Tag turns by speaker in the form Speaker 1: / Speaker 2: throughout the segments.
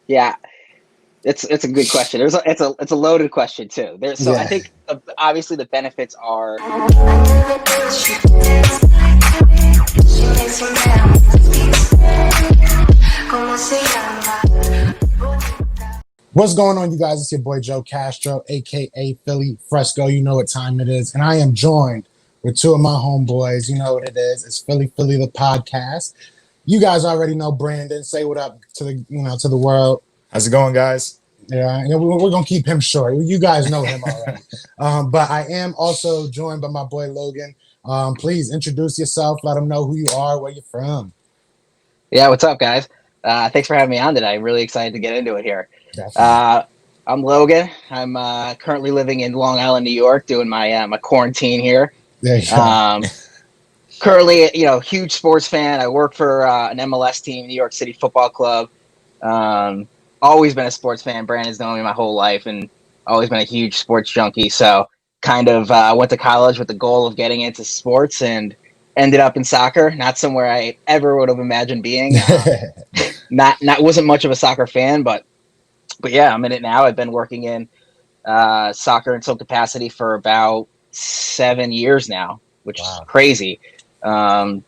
Speaker 1: Yeah, it's a good question. It's a loaded question too. So I think obviously the benefits are.
Speaker 2: What's going on, you guys? It's your boy Joe Castro, aka Philly Fresco. You know what time it is, and I am joined with two of my homeboys. You know what it is. It's Philly the podcast. You guys already know Brandon. Say what up to the world.
Speaker 3: How's it going, guys?
Speaker 2: Yeah, we're gonna keep him short. You guys know him already. But I am also joined by my boy Logan. Please introduce yourself. Let them know who you are, where you're from.
Speaker 1: Yeah, what's up, guys? Thanks for having me on today. I'm really excited to get into it here. I'm Logan. I'm currently living in Long Island, New York, doing my my quarantine here.
Speaker 2: There you go.
Speaker 1: Currently, huge sports fan. I work for an MLS team, New York City Football Club. Always been a sports fan. Brandon's known me my whole life, and always been a huge sports junkie. So, kind of went to college with the goal of getting into sports, and ended up in soccer. Not somewhere I ever would have imagined being. Wasn't much of a soccer fan, but yeah, I'm in it now. I've been working in soccer in some capacity for about 7 years now, which is crazy. And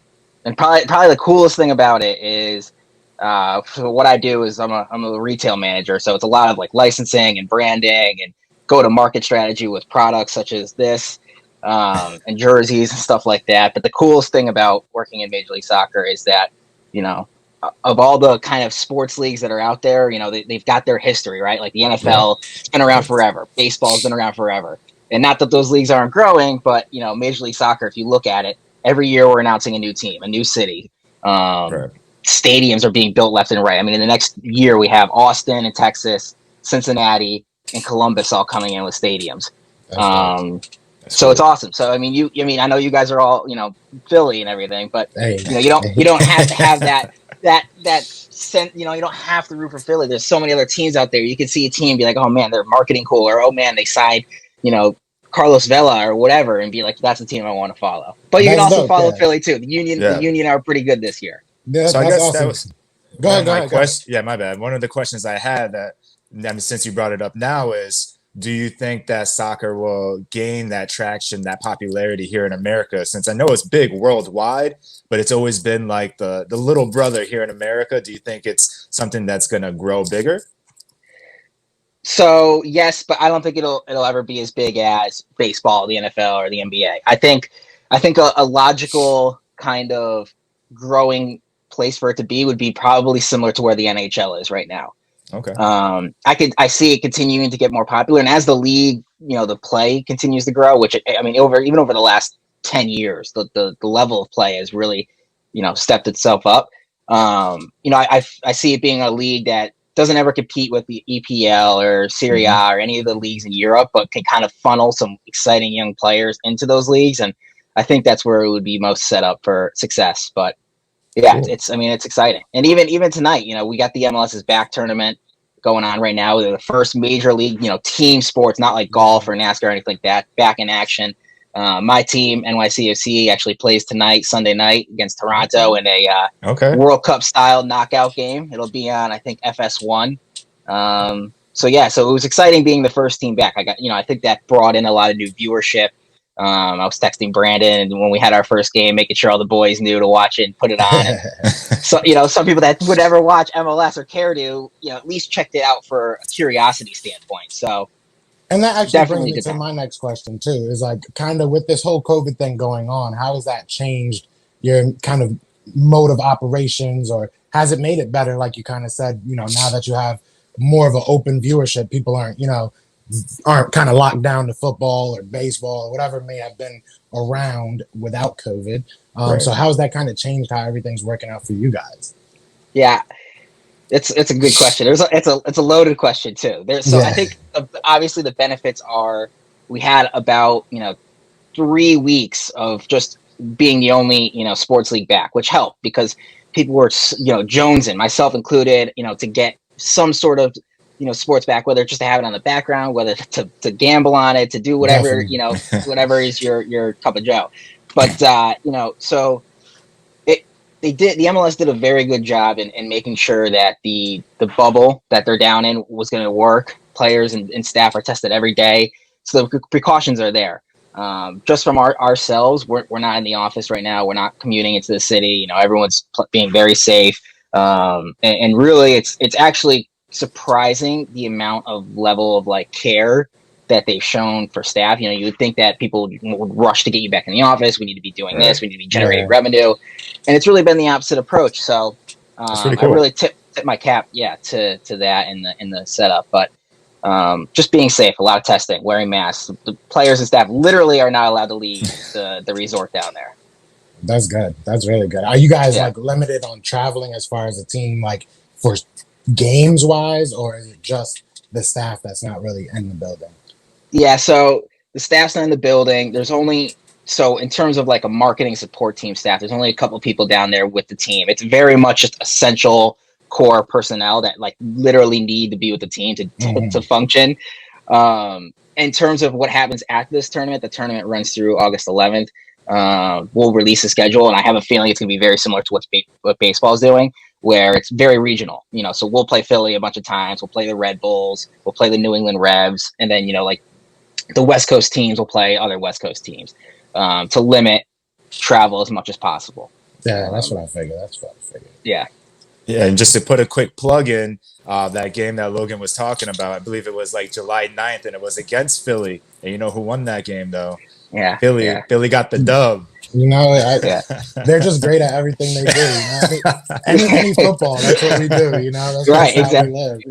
Speaker 1: probably the coolest thing about it is, so what I do is I'm a retail manager. So it's a lot of like licensing and branding and go to market strategy with products such as this, and jerseys and stuff like that. But the coolest thing about working in Major League Soccer is that, of all the kind of sports leagues that are out there, they've got their history, right? Like the NFL, it's been around forever. Baseball's been around forever. And not that those leagues aren't growing, but, Major League Soccer, if you look at it, every year we're announcing a new team, a new city. Stadiums are being built left and right. I mean, in the next year, we have Austin and Texas, Cincinnati, and Columbus all coming in with stadiums. So it's awesome. So I mean, I know you guys are all Philly and everything, but you don't have to have that sense. You don't have to root for Philly. There's so many other teams out there. You can see a team and be like, oh man, they're marketing cool, or oh man, they signed Carlos Vela or whatever, and be like, that's the team I want to follow. But you can also follow Philly too. The Union are pretty good this year.
Speaker 2: Yeah, so I guess awesome.
Speaker 3: That was
Speaker 2: go ahead.
Speaker 3: Yeah, my bad. One of the questions I had since you brought it up now is, do you think that soccer will gain that traction, that popularity here in America? Since I know it's big worldwide, but it's always been like the little brother here in America. Do you think it's something that's going to grow bigger?
Speaker 1: So yes, but I don't think it'll ever be as big as baseball, the NFL, or the NBA. I think a logical kind of growing place for it to be would be probably similar to where the NHL is right now.
Speaker 3: Okay.
Speaker 1: I see it continuing to get more popular, and as the league, the play continues to grow, which even over the last 10 years, the level of play has really, stepped itself up. I see it being a league that doesn't ever compete with the EPL or Serie A or any of the leagues in Europe, but can kind of funnel some exciting young players into those leagues, and I think that's where it would be most set up for success. But yeah, cool. It's exciting. And even tonight, we got the MLS's back tournament going on right now. They're the first major league, team sports, not like golf or NASCAR or anything like that, back in action. My team, Nycfc, actually plays tonight, Sunday night, against Toronto in a World Cup style knockout game. It'll be on, I think, FS1. So it was exciting being the first team back. I think that brought in a lot of new viewership. I was texting Brandon when we had our first game, making sure all the boys knew to watch it and put it on. And so, some people that would never watch MLS or care to, at least checked it out for a curiosity standpoint. So,
Speaker 2: and that actually brings me to my next question too, is like kind of with this whole COVID thing going on, how has that changed your kind of mode of operations, or has it made it better? Like you kind of said, now that you have more of an open viewership, people aren't kind of locked down to football or baseball or whatever may have been around without COVID. So how's that kind of changed how everything's working out for you guys?
Speaker 1: Yeah, it's a good question. It's a loaded question too. I think obviously the benefits are we had about 3 weeks of just being the only sports league back, which helped because people were jonesing, myself included, to get some sort of sports back, whether just to have it on the background, whether to gamble on it, to do whatever, whatever is your cup of joe. But, so they did. The MLS did a very good job in making sure that the bubble that they're down in was going to work. Players and staff are tested every day, so the precautions are there. Just from ourselves, we're not in the office right now. We're not commuting into the city. You know, everyone's being very safe. And really, it's actually surprising the amount of level of like care that they've shown for staff. You know, you would think that people would rush to get you back in the office. We need to be doing this. We need to be generating revenue, and it's really been the opposite approach. So cool. I really tip my cap, to that in the setup. But just being safe, a lot of testing, wearing masks. The players and staff literally are not allowed to leave the resort down there.
Speaker 2: That's good. That's really good. Are you guys like limited on traveling as far as a team, like for games wise, or is it just the staff that's not really in the building?
Speaker 1: Yeah, so the staff's not in the building. There's only, so in terms of like a marketing support team staff, there's only a couple of people down there with the team. It's very much just essential core personnel that like literally need to be with the team to function. In terms of what happens after this tournament, the tournament runs through August 11th. We'll release a schedule, and I have a feeling it's going to be very similar to what baseball is doing, where it's very regional. You know, so we'll play Philly a bunch of times. We'll play the Red Bulls. We'll play the New England Revs, and then like the West Coast teams will play other West Coast teams to limit travel as much as possible.
Speaker 2: Yeah, that's what I figured.
Speaker 1: Yeah.
Speaker 3: Yeah, and just to put a quick plug in, that game that Logan was talking about, I believe it was like July 9th, and it was against Philly. And you know who won that game, though?
Speaker 1: Yeah.
Speaker 3: Philly.
Speaker 1: Yeah.
Speaker 3: Philly got the dub.
Speaker 2: You know, they're just great at everything they do. You know? Any football, that's what we do. You know, that's
Speaker 1: right?
Speaker 2: Exactly.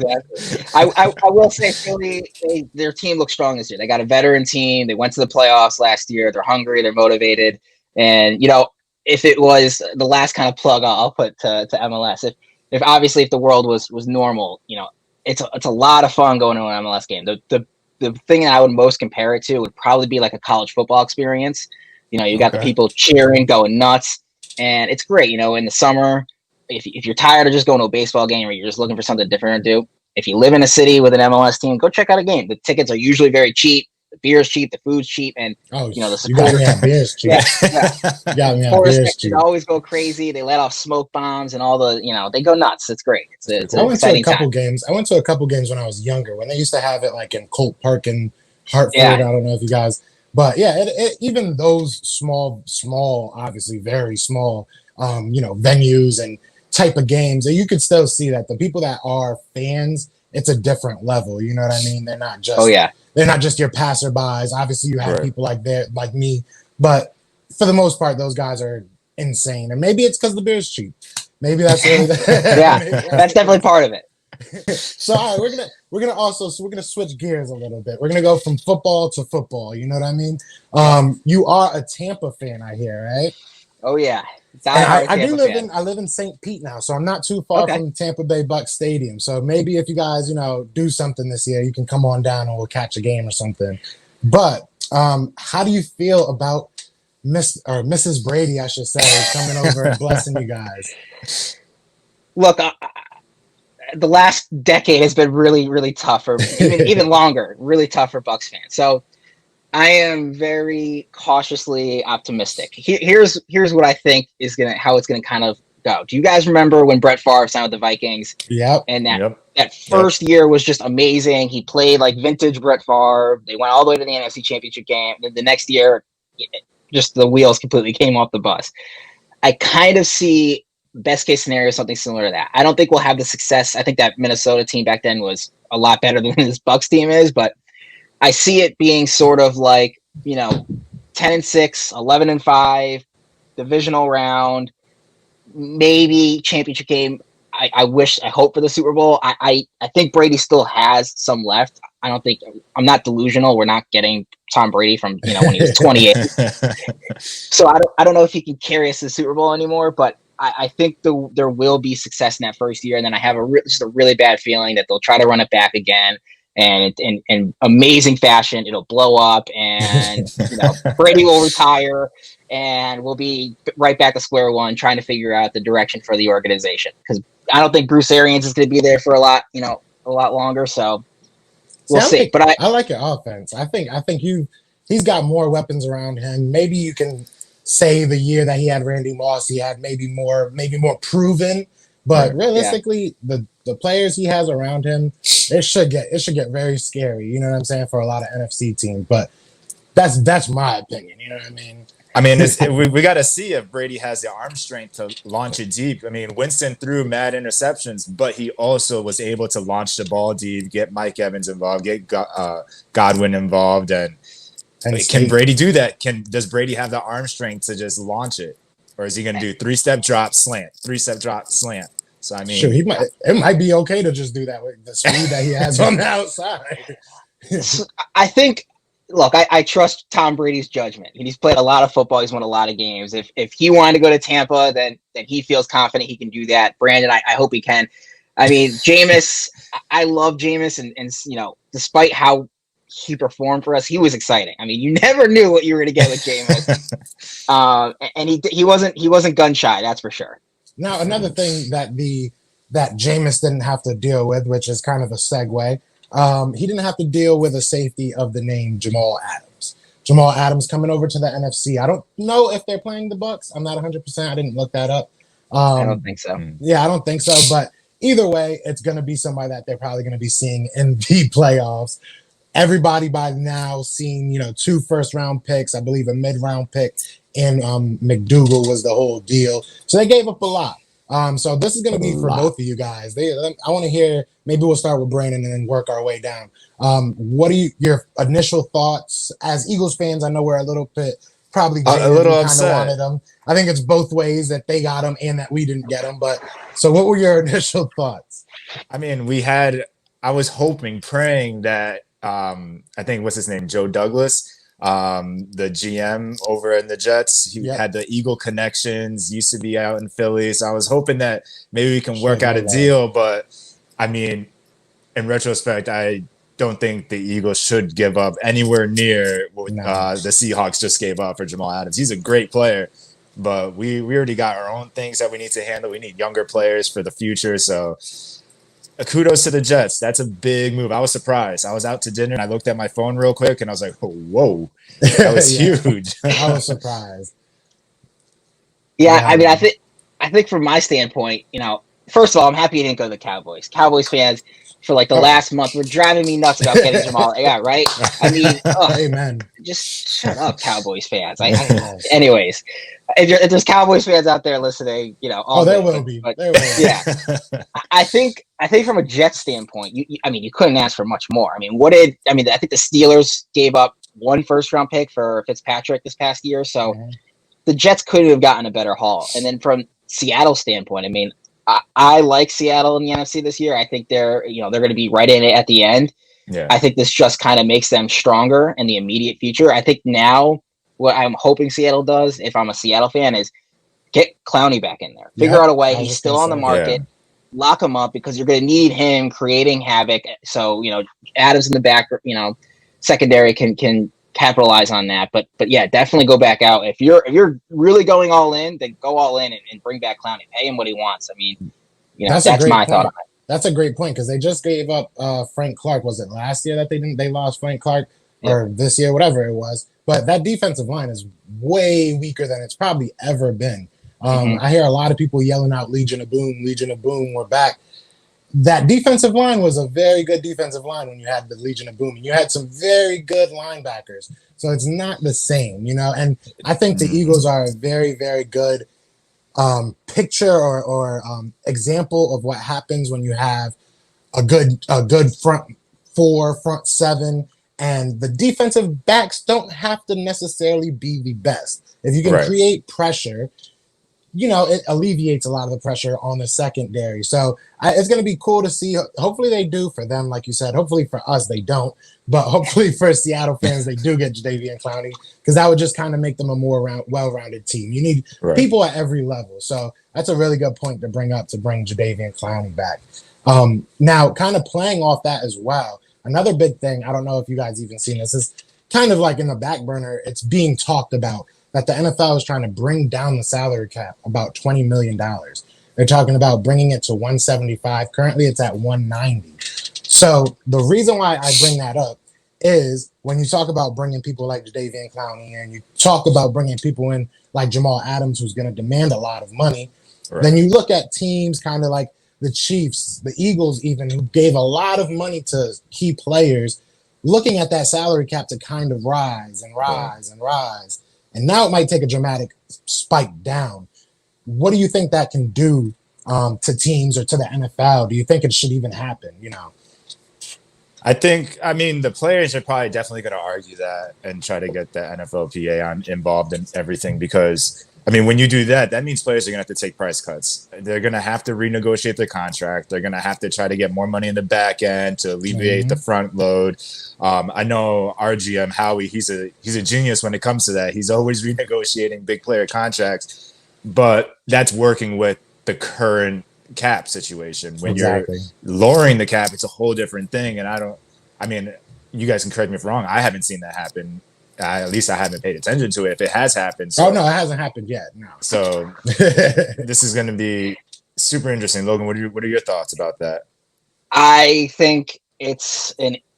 Speaker 1: I will say, Philly, their team looks strong this year. They got a veteran team. They went to the playoffs last year. They're hungry. They're motivated. And if it was the last kind of plug, I'll put to MLS. If obviously if the world was normal, it's a lot of fun going to an MLS game. The thing that I would most compare it to would probably be like a college football experience. You got the people cheering, going nuts, and it's great. In the summer, if you're tired of just going to a baseball game or you're just looking for something different to do, if you live in a city with an MLS team, go check out a game. The tickets are usually very cheap. The beer is cheap. The food's cheap, and the support.
Speaker 2: You got me on beer's cheap. You got me on beer's cheap.
Speaker 1: Always go crazy. They let off smoke bombs and all the. They go nuts. It's great. It's
Speaker 2: I went to a couple games. I went to a couple games when I was younger, when they used to have it like in Colt Park in Hartford. Yeah. I don't know if you guys. But yeah, even those small, obviously very small, venues and type of games, you could still see that the people that are fans, it's a different level. You know what I mean? They're not just they're not just your passerbys. Obviously, you have people like me, but for the most part, those guys are insane. And maybe it's because the beer's cheap. Maybe that's really
Speaker 1: that's definitely part of it.
Speaker 2: So all right, we're gonna switch gears a little bit. We're gonna go from football to football. You know what I mean? You are a Tampa fan, I hear, right?
Speaker 1: Oh yeah.
Speaker 2: I live in St. Pete now, so I'm not too far from Tampa Bay Bucks Stadium. So maybe if you guys, do something this year, you can come on down and we'll catch a game or something. But how do you feel about Mrs. Brady, I should say, coming over and blessing you guys?
Speaker 1: Look, the last decade has been really, really tough, or even longer, really tough for Bucks fans. So I am very cautiously optimistic. Here's what I think is how it's gonna kind of go. Do you guys remember when Brett Favre signed with the Vikings?
Speaker 2: Yep.
Speaker 1: And that first year was just amazing. He played like vintage Brett Favre. They went all the way to the NFC Championship game. The next year, just the wheels completely came off the bus. I kind of see best case scenario something similar to that. I don't think we'll have the success. I think that Minnesota team back then was a lot better than this Bucks team is, but I see it being sort of like 10-6, 11-5, divisional round, maybe championship game. I hope for the Super Bowl. I think Brady still has some left. I'm not delusional. We're not getting Tom Brady from when he was 28. So I don't know if he can carry us to the Super Bowl anymore, but I think there will be success in that first year, and then I have just a really bad feeling that they'll try to run it back again, and in amazing fashion, it'll blow up, and Brady will retire, and we'll be right back to square one, trying to figure out the direction for the organization. Because I don't think Bruce Arians is going to be there for a lot longer. So we'll see.
Speaker 2: I like your offense. I think he's got more weapons around him. Maybe you can say the year that he had Randy Moss, he had maybe more proven. But realistically, the players he has around him, it should get very scary. You know what I'm saying, for a lot of NFC teams. But that's my opinion. You know what I mean?
Speaker 3: I mean, we got to see if Brady has the arm strength to launch it deep. I mean, Winston threw mad interceptions, but he also was able to launch the ball deep, get Mike Evans involved, get Godwin involved, and can Brady do that? Does Brady have the arm strength to just launch it, or is he going to do 3-step drop slant, 3-step drop slant? So I mean,
Speaker 2: sure, it might be okay to just do that with the speed that he has on the outside.
Speaker 1: I think. Look, I trust Tom Brady's judgment. He's played a lot of football. He's won a lot of games. If he wanted to go to Tampa, then he feels confident he can do that. Brandon, I hope he can. I mean, Jameis, I love Jameis, and you know, despite how he performed for us, he was exciting. I mean, you never knew what you were going to get with Jameis, and he wasn't gun shy, that's for sure.
Speaker 2: Now, another thing that Jameis didn't have to deal with, which is kind of a segue. He didn't have to deal with a safety of the name Jamal Adams. Jamal Adams coming over to the NFC. I don't know if they're playing the Bucs. I'm not 100%. I didn't look that up.
Speaker 1: I don't think so.
Speaker 2: Yeah, I don't think so. But either way, it's going to be somebody that they're probably going to be seeing in the playoffs. Everybody by now seen, 2 first-round picks. I believe a mid-round pick and McDougal was the whole deal. So they gave up a lot. So this is going to be for both of you guys. I want to hear. Maybe we'll start with Brandon and then work our way down. What are your initial thoughts as Eagles fans? I know we're a little bit probably
Speaker 3: a little upset.
Speaker 2: Wanted them. I think it's both ways that they got them and that we didn't get them. But so, what were your initial thoughts?
Speaker 3: I mean, I was hoping, praying that I think what's his name, Joe Douglas. The GM over in the Jets, he had the Eagle connections, used to be out in Philly. So I was hoping that maybe we can work out a deal. But I mean, in retrospect, I don't think the Eagles should give up anywhere near what the Seahawks just gave up for Jamal Adams. He's a great player, but we already got our own things that we need to handle. We need younger players for the future. So kudos to the Jets. That's a big move. I was surprised. I was out to dinner and I looked at my phone real quick and I was like, oh, whoa, that was huge.
Speaker 2: I was surprised.
Speaker 1: Yeah, I mean, I think from my standpoint, first of all, I'm happy you didn't go to the Cowboys. Cowboys fans for like the last month were driving me nuts about getting Jamal. Yeah, right. I mean,
Speaker 2: amen.
Speaker 1: Just shut up, Cowboys fans. Anyways, if there's Cowboys fans out there listening,
Speaker 2: there will be.
Speaker 1: But, yeah, I think from a Jets standpoint, you couldn't ask for much more. I think the Steelers gave up 1 first-round pick for Fitzpatrick this past year, so the Jets couldn't have gotten a better haul. And then from Seattle's standpoint, I like Seattle in the NFC this year. I think they're going to be right in it at the end.
Speaker 3: Yeah.
Speaker 1: I think this just kind of makes them stronger in the immediate future. I think now what I'm hoping Seattle does, if I'm a Seattle fan, is get Clowney back in there. Figure out a way. He's still on the market. Yeah. Lock him up because you're going to need him creating havoc. So, Adams in the back, secondary can capitalize on that. But yeah, definitely go back out. If you're really going all in, then go all in and bring back Clowney. Pay him what he wants. That's my thought on it.
Speaker 2: That's a great point because they just gave up Frank Clark. Was it last year that they lost Frank Clark or this year, whatever it was? But that defensive line is way weaker than it's probably ever been. I hear a lot of people yelling out Legion of Boom, we're back. That defensive line was a very good defensive line when you had the Legion of Boom. And you had some very good linebackers. So it's not the same, And I think the Eagles are a very, very good picture or example of what happens when you have a good front 4, front 7, and the defensive backs don't have to necessarily be the best. If you can create pressure, it alleviates a lot of the pressure on the secondary. So it's going to be cool to see. Hopefully they do for them, like you said. Hopefully for us, they don't. But hopefully for Seattle fans, they do get Jadeveon Clowney because that would just kind of make them a more well-rounded team. You need people at every level. So that's a really good point to bring Jadeveon Clowney back. Now, kind of playing off that as well, another big thing, I don't know if you guys even seen this, is kind of like in the back burner, it's being talked about that the NFL is trying to bring down the salary cap about $20 million. They're talking about bringing it to 175. Currently, it's at 190. So the reason why I bring that up is when you talk about bringing people like Jadeveon Clowney and you talk about bringing people in like Jamal Adams, who's going to demand a lot of money, then you look at teams kind of like the Chiefs, the Eagles even, who gave a lot of money to key players, looking at that salary cap to kind of rise and rise and rise. And now it might take a dramatic spike down. What do you think that can do to teams or to the NFL? Do you think it should even happen, you know?
Speaker 3: I mean, the players are probably definitely going to argue that and try to get the NFLPA involved in everything because, I mean, when you do that, that means players are going to have to take price cuts. They're going to have to renegotiate their contract. They're going to have to try to get more money in the back end to alleviate the front load. I know our GM, Howie, he's a genius when it comes to that. He's always renegotiating big player contracts, but that's working with the current cap situation. When you're lowering the cap, it's a whole different thing. And I mean, you guys can correct me if wrong. I haven't seen that happen. At least I haven't paid attention to it. If it has happened. So,
Speaker 2: no, it hasn't happened yet. No.
Speaker 3: So this is going to be super interesting. Logan, what are your thoughts about that?
Speaker 1: I think it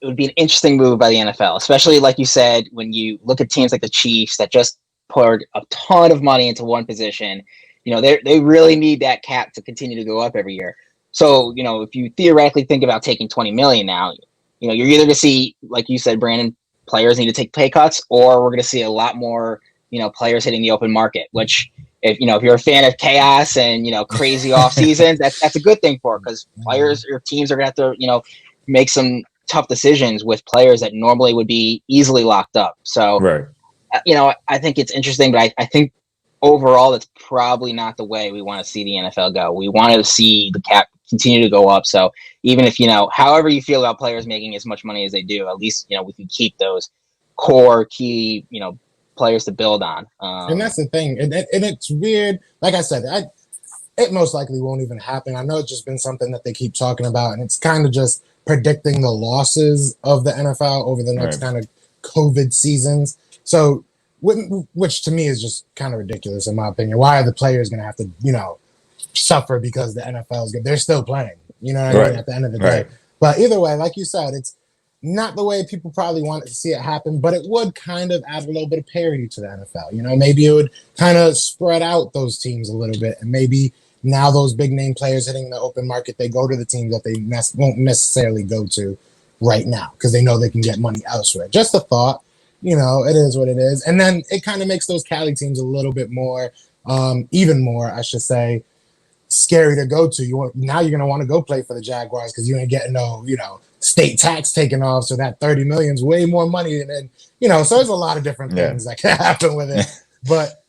Speaker 1: would be an interesting move by the NFL, especially like you said, when you look at teams like the Chiefs that just poured a ton of money into one position. You know, they really need that cap to continue to go up every year. So, you know, if you theoretically think about taking $20 million now, you know, you're either going to see, like you said, Brandon, players need to take pay cuts, or we're going to see a lot more, you know, players hitting the open market, which if you're a fan of chaos and, you know, crazy off seasons, that's a good thing for it, because players or teams are going to have to, you know, make some tough decisions with players that normally would be easily locked up. So, you know, I think it's interesting, but I think overall, that's probably not the way we want to see the NFL go. We want to see the cap continue to go up. So even if, you know, however you feel about players making as much money as they do, at least, you know, we can keep those core key, you know, players to build on.
Speaker 2: And that's the thing. And it's weird. Like I said, it most likely won't even happen. I know it's just been something that they keep talking about, and it's kind of just predicting the losses of the NFL over the next kind of COVID seasons. So, which to me is just kind of ridiculous in my opinion. Why are the players going to have to, you know, suffer because the NFL is good? They're still playing, you know what I mean, at the end of the day. But either way, like you said, it's not the way people probably wanted to see it happen, but it would kind of add a little bit of parity to the NFL. You know, maybe it would kind of spread out those teams a little bit, and maybe now those big name players hitting the open market, they go to the teams that they won't necessarily go to right now because they know they can get money elsewhere. Just a thought. You know, it is what it is. And then it kind of makes those Cali teams a little bit more, even more, I should say, scary to go to. Now you're going to want to go play for the Jaguars because you ain't getting no, you know, state tax taken off. So that 30 million is way more money. And then, you know, so there's a lot of different things that can happen with it. But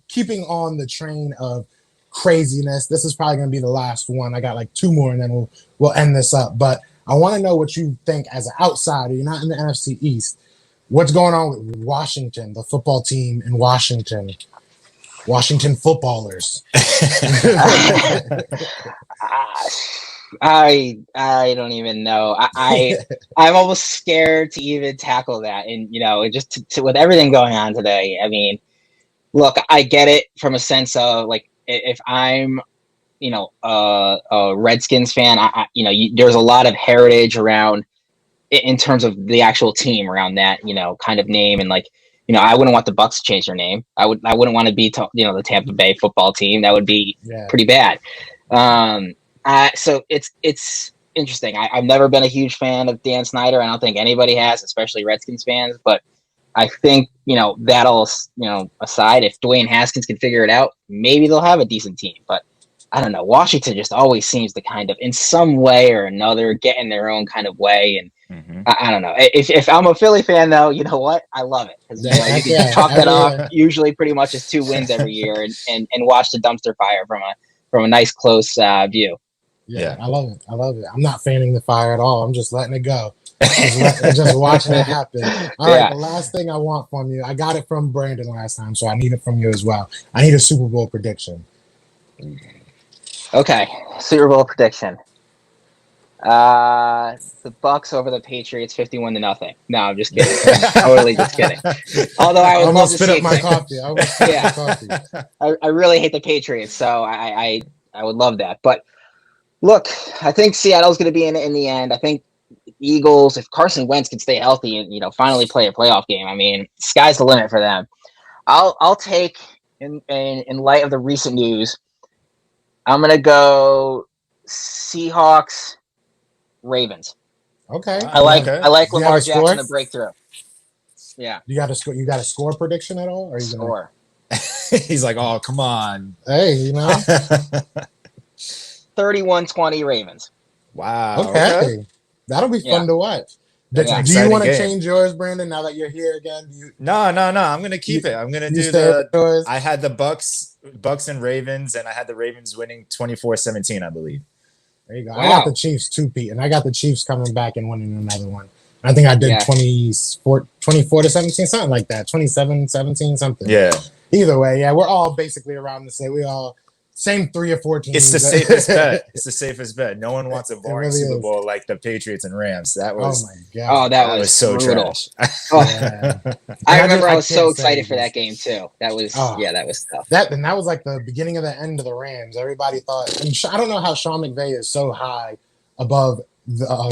Speaker 2: keeping on the train of craziness, this is probably going to be the last one. I got like two more and then we'll end this up. But I want to know what you think as an outsider. You're not in the NFC East. What's going on with Washington, the football team in Washington? Washington footballers.
Speaker 1: I don't even know. I'm almost scared to even tackle that. And, you know, just with everything going on today, I mean, look, I get it from a sense of, like, if I'm, you know, a Redskins fan, you know, there's a lot of heritage around in terms of the actual team around that, you know, kind of name. And, like, you know, I wouldn't want the Bucks to change their name. I wouldn't want to be, you know, the Tampa Bay football team. That would be pretty bad. So it's interesting. I've never been a huge fan of Dan Snyder. I don't think anybody has, especially Redskins fans. But I think, you know, that all, you know, aside, if Dwayne Haskins can figure it out, maybe they'll have a decent team. But I don't know. Washington just always seems to kind of, in some way or another, get in their own kind of way. And I don't know. If I'm a Philly fan, though, you know what? I love it. Because, you know, you can chalk that off usually pretty much as 2 wins every year and watch the dumpster fire from a nice, close view.
Speaker 2: Yeah, I love it. I love it. I'm not fanning the fire at all. I'm just letting it go. Just watching it happen. All right, the last thing I want from you, I got it from Brandon last time, so I need it from you as well. I need a Super Bowl prediction.
Speaker 1: Okay, Super Bowl prediction. The Bucks over the Patriots, 51-0. No, I'm just kidding. Totally just kidding. Although I would love to see
Speaker 2: my coffee.
Speaker 1: I really hate the Patriots, so I would love that. But look, I think Seattle's going to be in it in the end. I think Eagles, if Carson Wentz can stay healthy and, finally play a playoff game, I mean, sky's the limit for them. I'll take, in light of the recent news, I'm going to go Seahawks, Ravens.
Speaker 2: Okay.
Speaker 1: I like Lamar Jackson to break through. Yeah.
Speaker 2: You got a score prediction at all? Or
Speaker 1: Score.
Speaker 3: He's like, oh, come on.
Speaker 2: Hey,
Speaker 1: 31-20 Ravens.
Speaker 3: Wow.
Speaker 2: Okay. That'll be fun to watch. Do you want to change yours, Brandon, now that you're here again?
Speaker 3: No. I'm going to keep it. I'm going to do I had the Bucks and Ravens, and I had the Ravens winning 24-17, I believe.
Speaker 2: There you go. Wow. I got the Chiefs too, Pete, and I got the Chiefs coming back and winning another one. I think I did 24-17, something like that. 27-17, something.
Speaker 3: Yeah.
Speaker 2: Either way, we're all basically around the same. We all same 3 or 4 teams.
Speaker 3: It's the safest bet. It's the safest bet. No one wants a boring really Super Bowl like the Patriots and Rams. That was.
Speaker 2: Oh my god.
Speaker 1: Oh, that was so
Speaker 3: brutal.
Speaker 1: Trash. I remember I was so excited for that game too. That was that was tough.
Speaker 2: That was like the beginning of the end of the Rams. Everybody thought. I don't know how Sean McVay is so high above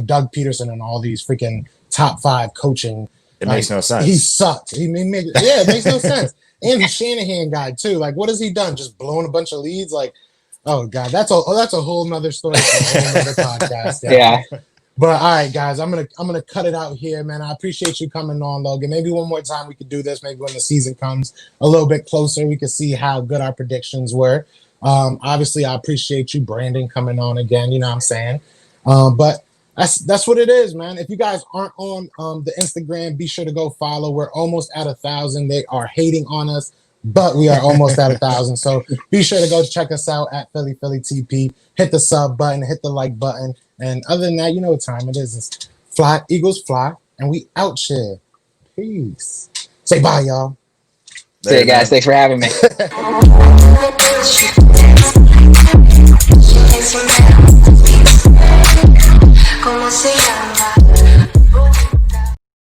Speaker 2: Doug Peterson and all these freaking top 5 coaching.
Speaker 3: It makes no sense.
Speaker 2: He sucked. It makes no sense. And the Shanahan guy too. Like, what has he done? Just blown a bunch of leads? Like, oh god, that's a whole nother story for a whole nother podcast.
Speaker 1: Yeah.
Speaker 2: But all right, guys, I'm gonna cut it out here, man. I appreciate you coming on, Logan. Maybe one more time we could do this. Maybe when the season comes a little bit closer, we could see how good our predictions were. Obviously, I appreciate you, Brandon, coming on again. You know what I'm saying? But that's what it is, man. If you guys aren't on the Instagram, be sure to go follow. We're almost at 1,000. They are hating on us, but we are almost at 1,000. So be sure to go check us out at Philly TP. Hit the sub button, hit the like button. And other than that, you know what time it is. It's fly, Eagles fly, and we out here. Peace. Say bye, y'all.
Speaker 1: See you guys. Thanks for having me.
Speaker 4: ¿Cómo se llama?